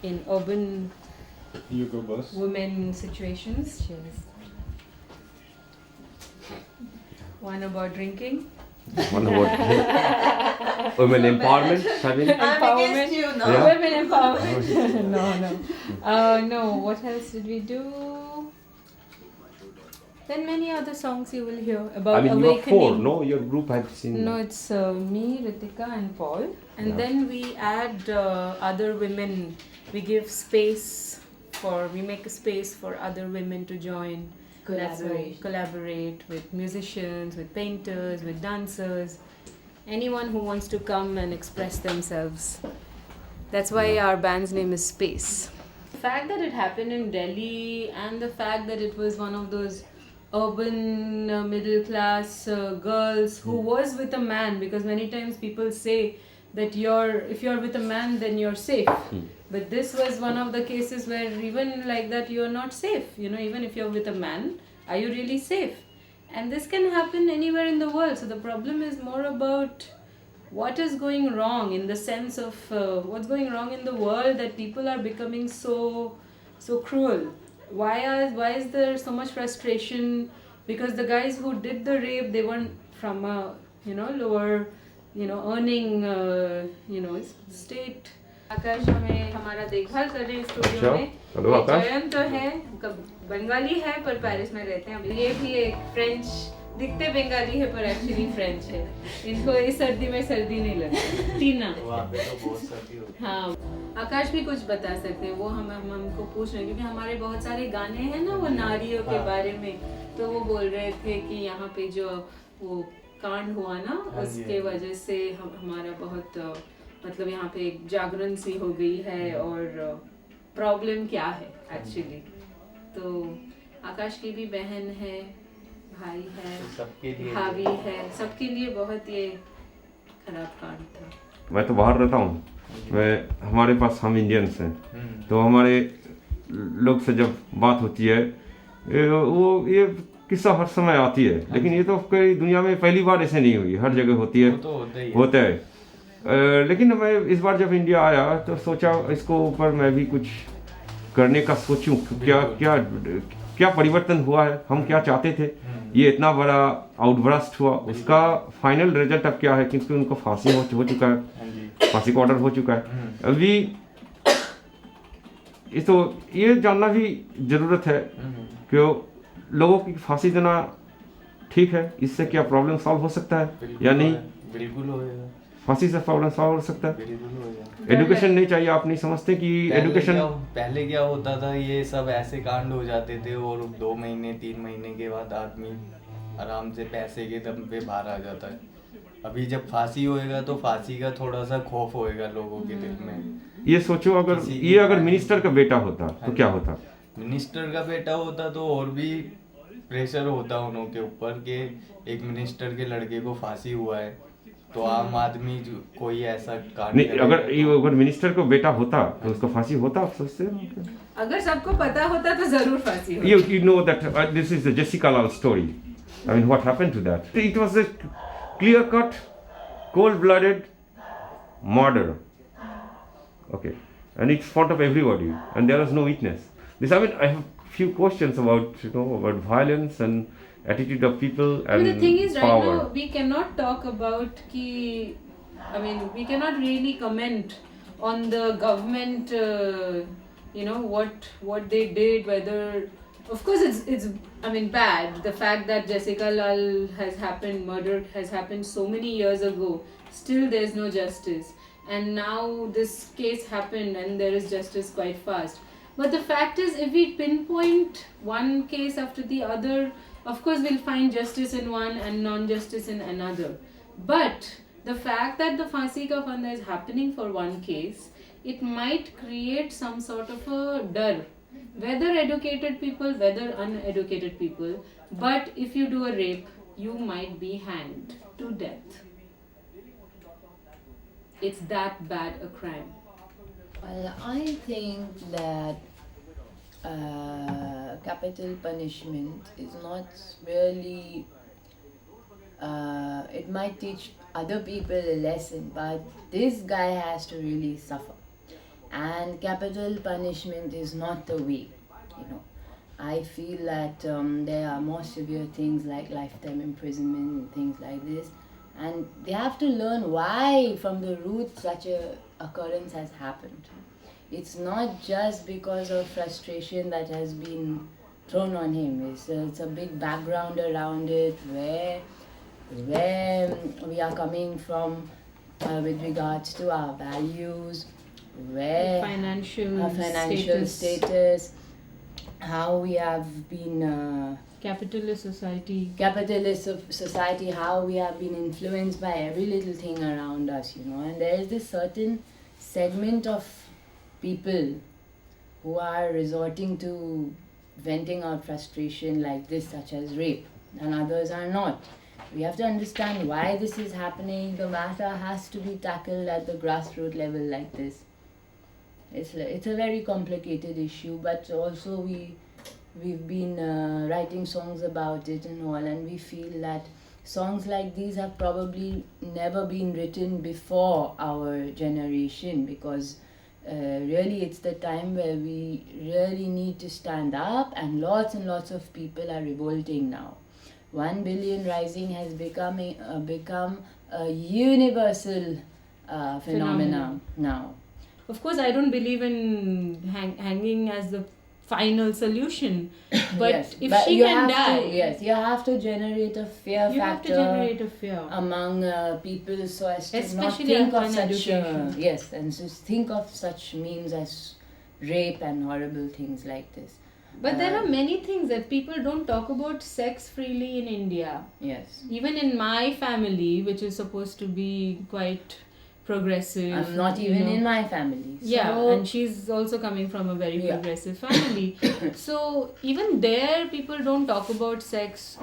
in urban You go boss. women situations. Cheers. One about drinking. One about women empowerment, Sabine. I'm against you now. Yeah. Women empowerment. No. What else did we do? Then many other songs you will hear about I mean, you are awakening. four, no? Your group had seen. No, it's me, Ritika, and Paul. And Yeah. then we add other women. We give space we make a space for other women to join. Collaborate with musicians, with painters, with dancers. Anyone who wants to come and express themselves. That's why our band's name is Space. The fact that it happened in Delhi and the fact that it was one of those urban middle class girls who was with a man, because many times people say that if you're with a man then you're safe, but this was one of the cases where even like that you're not safe, even if you're with a man, are you really safe? And this can happen anywhere in the world. So the problem is more about what is going wrong, in the sense of what's going wrong in the world, that people are becoming so cruel. Why is there so much frustration? Because the guys who did the rape, they weren't from a lower earning state. आकाश हमें हमारा देखभाल कर रहे हैं studio में. Hello आकाश. जयंत तो है, बंगाली है पर पेरिस में रहते हैं. ये भी एक फ्रेंच, दिखते बंगाली है पर एक्चुअली फ्रेंच है. इनको इस सर्दी में सर्दी नहीं लगती. टीना. हाँ, आकाश भी कुछ बता सकते हैं. वो हमको पूछ रहे हैं क्योंकि हमारे बहुत सारे गाने हैं ना वो नारियों के बारे में. तो वो बोल रहे थे कि यहाँ पे जो वो कांड हुआ ना, उसके वजह से हमारा बहुत मतलब यहाँ पे एक जागरण सी हो गई है. और प्रॉब्लम क्या है एक्चुअली. तो आकाश की भी बहन है, भाई है, भाभी है, सबके लिए बहुत ये खराब कांड था. मैं तो बाहर रहता हूँ. हमारे पास हम इंडियंस हैं, तो हमारे लोग से जब बात होती है ये किस्सा हर समय आती है. लेकिन ये तो कई दुनिया में पहली बार ऐसे नहीं हुई, हर जगह होती है, होता है. लेकिन मैं इस बार जब इंडिया आया तो सोचा इसको ऊपर मैं भी कुछ करने का सोचूं. क्या परिवर्तन हुआ है, हम क्या चाहते थे, ये इतना बड़ा आउटब्रस्ट हुआ, उसका फाइनल रिजल्ट अब क्या है. क्योंकि उनको फांसी हो चुका है, फांसी का ऑर्डर हो चुका है. अभी ये जानना भी ज़रूरत है कि लोगों की फांसी देना ठीक है, इससे क्या प्रॉब्लम सॉल्व हो सकता है या नहीं. बिल्कुल होगा. फांसी से प्रॉब्लम सॉल्व हो सकता है. एजुकेशन नहीं चाहिए. आप नहीं समझते कि एजुकेशन पहले क्या होता था, ये सब ऐसे कांड हो जाते थे और 2 महीने 3 महीने के बाद आदमी आराम से पैसे के दम पे बाहर आ जाता है. अभी जब फांसी होएगा तो फांसी का थोड़ा सा खौफ होएगा लोगों के दिल में. ये सोचो अगर मिनिस्टर का बेटा होता तो क्या होता. मिनिस्टर का बेटा होता तो और भी प्रेशर होता उन्हों के ऊपर कि एक मिनिस्टर के लड़के को फांसी हुआ है, तो आम आदमी कोई ऐसा कांड नहीं. अगर मिनिस्टर को बेटा होता तो उसको फांसी होता, आप सोचते हैं. अगर सबको पता होता तो जरूर फांसी होती. You know that this is the Jessica Lal story. I mean, what happened to that? It was a clear-cut, cold-blooded murder. Okay, and it's in front of everybody, and there was no witness. I have few questions about violence and attitude of people and the thing is, power. right now we cannot talk about we cannot really comment on the government, what they did, whether, of course it's bad, the fact that Jessica Lal murder has happened so many years ago, still there's no justice, and now this case happened and there is justice quite fast. But the fact is, if we pinpoint one case after the other, of course we'll find justice in one and non-justice in another. But the fact that the Phansi ka Fanda is happening for one case, it might create some sort of a dar, whether educated people, whether uneducated people. But if you do a rape, you might be hanged to death. It's that bad a crime. Well, I think that capital punishment is not really, it might teach other people a lesson, but this guy has to really suffer. And capital punishment is not the way, you know. I feel that there are more severe things like lifetime imprisonment and things like this, and they have to learn why from the root such a occurrence has happened. It's not just because of frustration that has been thrown on him. It's a big background around it where we are coming from with regards to our values, where financial status, how we have been capitalist society, how we have been influenced by every little thing around us, you know. And there is this certain segment of people who are resorting to venting out frustration like this, such as rape, and others are not. We have to understand why this is happening. The matter has to be tackled at the grassroots level like this. It's a very complicated issue, but also we've been writing songs about it and all, and we feel that songs like these have probably never been written before our generation, because really it's the time where we really need to stand up, and lots of people are revolting now. 1 billion rising has become a universal phenomenon now. Of course, I don't believe in hanging as the final solution, but yes, if but she you can die, you have to generate a fear you factor. have to generate a fear among people, so as to not Especially think of upon such education. yes, and so think of such memes as rape and horrible things like this. But there are many things that people don't talk about sex freely in India. Yes. Even in my family, which is supposed to be quite progressive. I'm not even in my family. Yeah, So and she's also coming from a very progressive family. So even there, people don't talk about sex,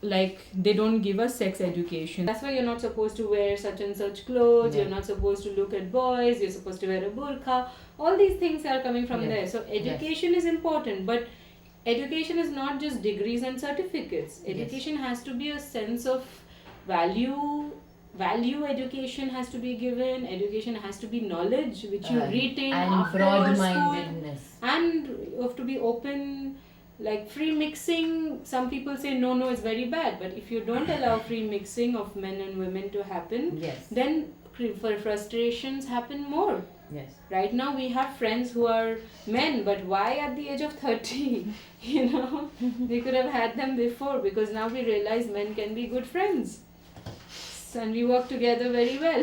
like they don't give us sex education. That's why you're not supposed to wear such and such clothes, you're not supposed to look at boys, you're supposed to wear a burqa. All these things are coming from there. So education is important, but education is not just degrees and certificates. Education has to be a sense of value education has to be given. Education has to be knowledge which you retain and after your school, broad-mindedness. and you have to be open. Like free mixing, some people say no, it's very bad, but if you don't allow free mixing of men and women to happen, then frustrations happen more. Yes. Right now we have friends who are men, but why at the age of 30? You know, we could have had them before, because now we realize men can be good friends. And we work together very well.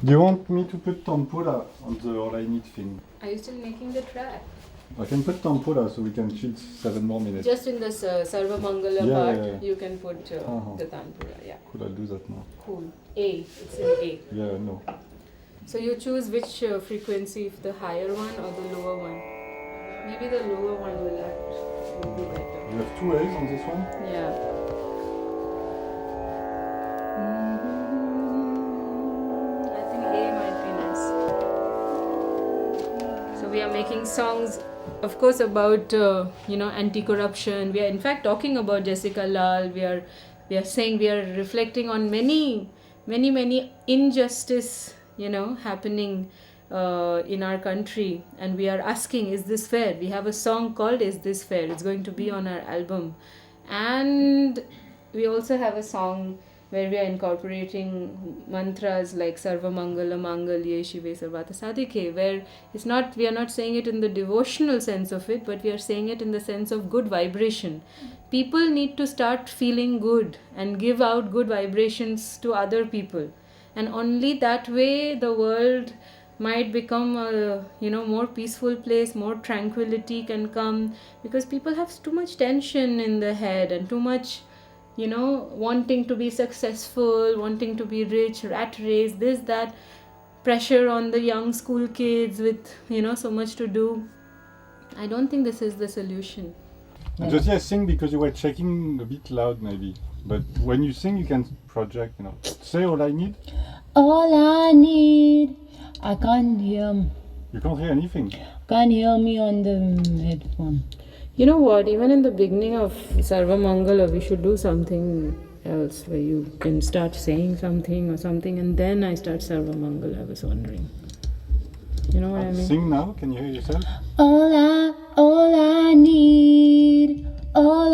Do you want me to put Tampura on the All I Need thing? Are you still making the track? I can put Tampura so we can chill 7 more minutes. Just in this Sarva Mangala part, you can put the Tanpura. Yeah. Could I do that now? Cool. A. It's in A. Yeah, no. So you choose which frequency, if the higher one or the lower one. Maybe the lower one will be better. You have 2 A's on this one? Yeah. I think A might be nice. So we are making songs, of course, about anti-corruption. We are in fact talking about Jessica Lal. We are saying, we are reflecting on many injustice happening in our country, and we are asking, is this fair? We have a song called Is This Fair? It's going to be on our album. And we also have a song where we are incorporating mantras like Sarva Mangala Mangalye Shive Sarvata Sadike, where we are not saying it in the devotional sense of it, but we are saying it in the sense of good vibration. People need to start feeling good and give out good vibrations to other people, and only that way the world might become a more peaceful place, more tranquility can come, because people have too much tension in the head and too much wanting to be successful, wanting to be rich, rat race, this, that, pressure on the young school kids with so much to do. I don't think this is the solution. Josie, I sing because you were checking a bit loud maybe, but when you sing you can project, say All I Need. All I need, I can't hear. You can't hear anything. Can't hear me on the headphone. You know what, even in the beginning of Sarva Mangala, we should do something else where you can start saying something or something, and then I start Sarva Mangala. I was wondering. You know what I mean? Sing now. Can you hear yourself? All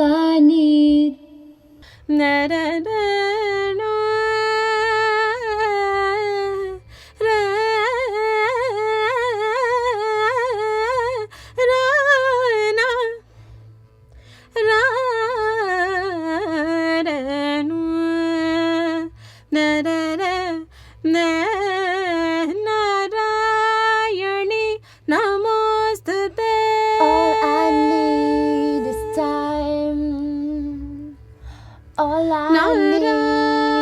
I need, Na, da, da, no, ra, ra, na, ra, da, no, na, da, da, na, Narayani Namostate. all I need is time. All I need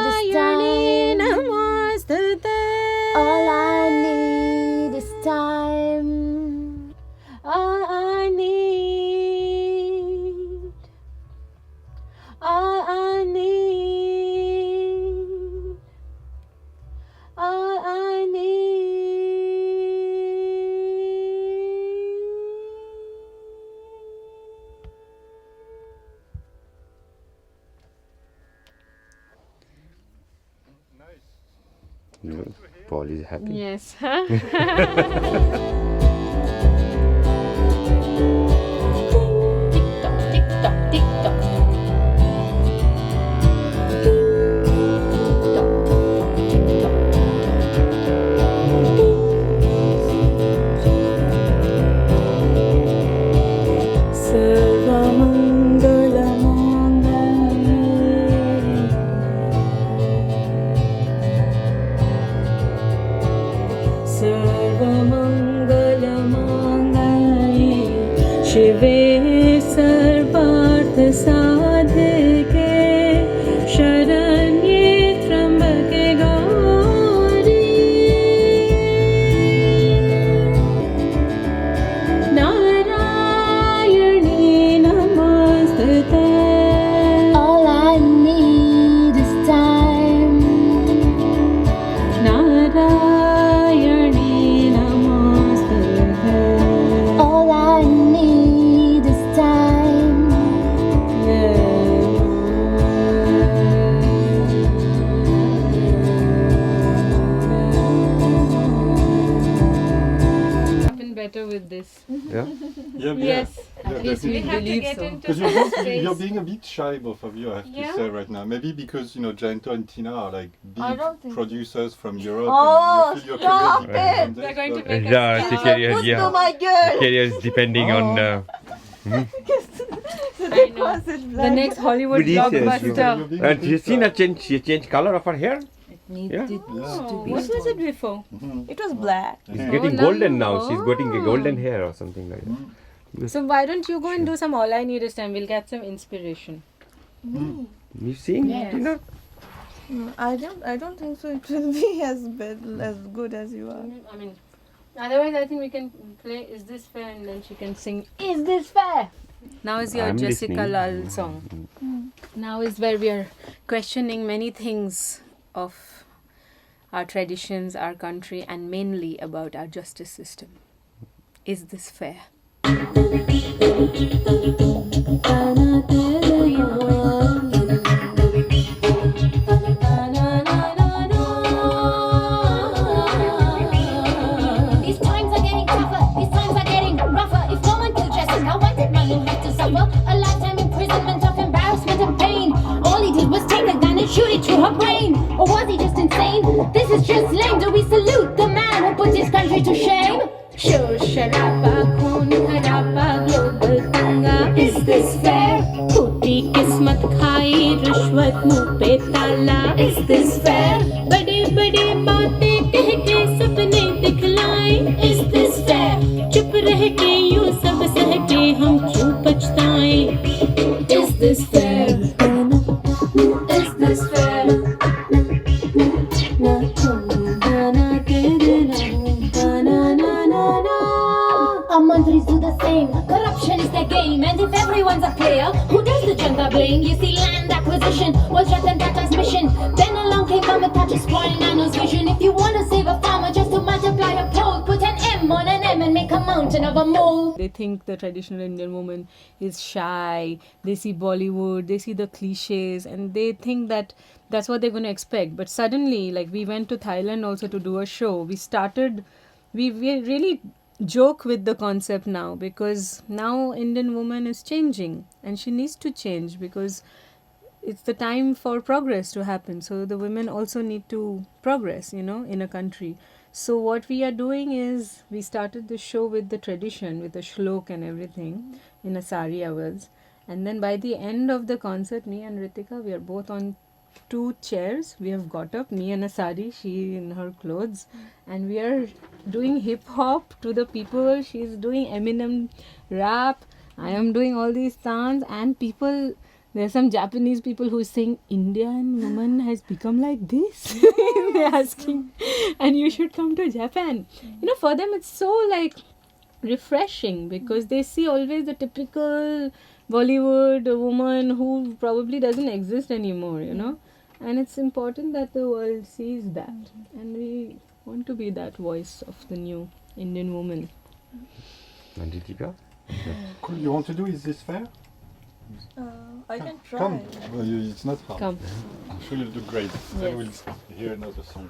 is time. Namostate. All I need is time. All I need. All I need. All I need. Paul is happy. Yes. Tick tock, tick tock. शिवे सर्वार्थ साधके शरण्ये त्र्यंबके गौरी नारायणी नमोस्तुते. All I need is time. Narayani नमोस्तुते. All I need is time. Happen better with this. Yeah. Yeah, Yes. Yeah, Yes, we definitely. have to get into Because you're being a bit shy, both of you, I have Yeah. to say right now. Maybe because, Jainto and Tina are like I big don't think so. producers from Europe. Oh, and you feel your stop career it. depends on They're this, going to but- make Yeah, us the stop. career, Push yeah. to my girl. Career is depending on. I know. The next Hollywood But yes, yes, blockbuster. You're being a And bit you seen shy. a change? She changed color of her hair. It needs Yeah. to Oh, be. what was it before? It was black. She's Yeah. getting now golden you- now. She's getting a golden Oh. hair or something like that. So why don't you go and do some All I Need Is Time? We'll get some inspiration. You sing, Yes. Tina? No, I don't think so. It will be as good as you are. I mean, otherwise I think we can play Is This Fair, and then she can sing Is this fair? Now is your I'm Jessica listening. Lal song. Now is where we are questioning many things of our traditions, our country, and mainly about our justice system. Is this fair? These times are getting tougher, these times are getting rougher. If no one killed Jessica, why did Manu have to suffer a lifetime imprisonment of embarrassment and pain? All he did was take a gun and shoot it through her brain. Or was he just insane? This is just lame. Do we salute the man who put his country to shame? Shor sharaba khoon kharaba global danga. Is this fair? Khooti kismat khai rishwat muh pe tala. Is this fair? Bade bade baatein keh ke sapne dikhlaye. Is this fair? Chup reh ke यूं सब सह के हम क्यों पछताएं? Is this fair? Is this fair? Our mantris do the same. Corruption is their game, and if everyone's a player, who does the junta blame? You see, land acquisition was Ratan Tata's mission. Then along came Mamata to spoil Nano's vision. If you wanna save a farmer, just to multiply a pole, put an M on an M and make a fountain of a mole. They think the traditional Indian woman is shy, they see Bollywood, they see the cliches, and they think that that's what they're going to expect. But suddenly, like, we went to Thailand also to do a show. We really joke with the concept now, because now Indian woman is changing and she needs to change, because it's the time for progress to happen. So the women also need to progress, in a country. So what we are doing is, we started the show with the tradition, with the shlok and everything, in a sari I was. And then by the end of the concert, me and Ritika, we are both on 2 chairs. We have got up, me in a sari, she in her clothes, and we are doing hip hop to the people. She's doing Eminem rap, I am doing all these songs, and people, there are some Japanese people who sing, Indian woman has become like this. They're asking, and you should come to Japan. For them it's so like refreshing, because they see always the typical Bollywood woman who probably doesn't exist anymore, and it's important that the world sees that, and we want to be that voice of the new Indian woman. And Ritika? Cool. You want to do Is This Fair? I can try. Come. It's not hard. Come. I'm sure you'll do great. Then we'll hear another song.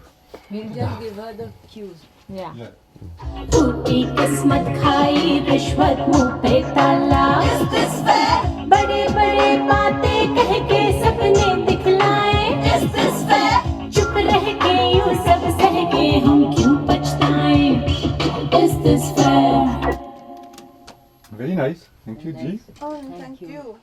We'll just give her the cues. Yeah. टूटी किस्मत खाई रिश्वत मुंह पे ताला बड़े बड़े बातें कह के सपने दिखलाए चुप रह के यूं सब सह के हम क्यों पछताएं Is this fair? Very nice. Thank you, G. Oh, thank you.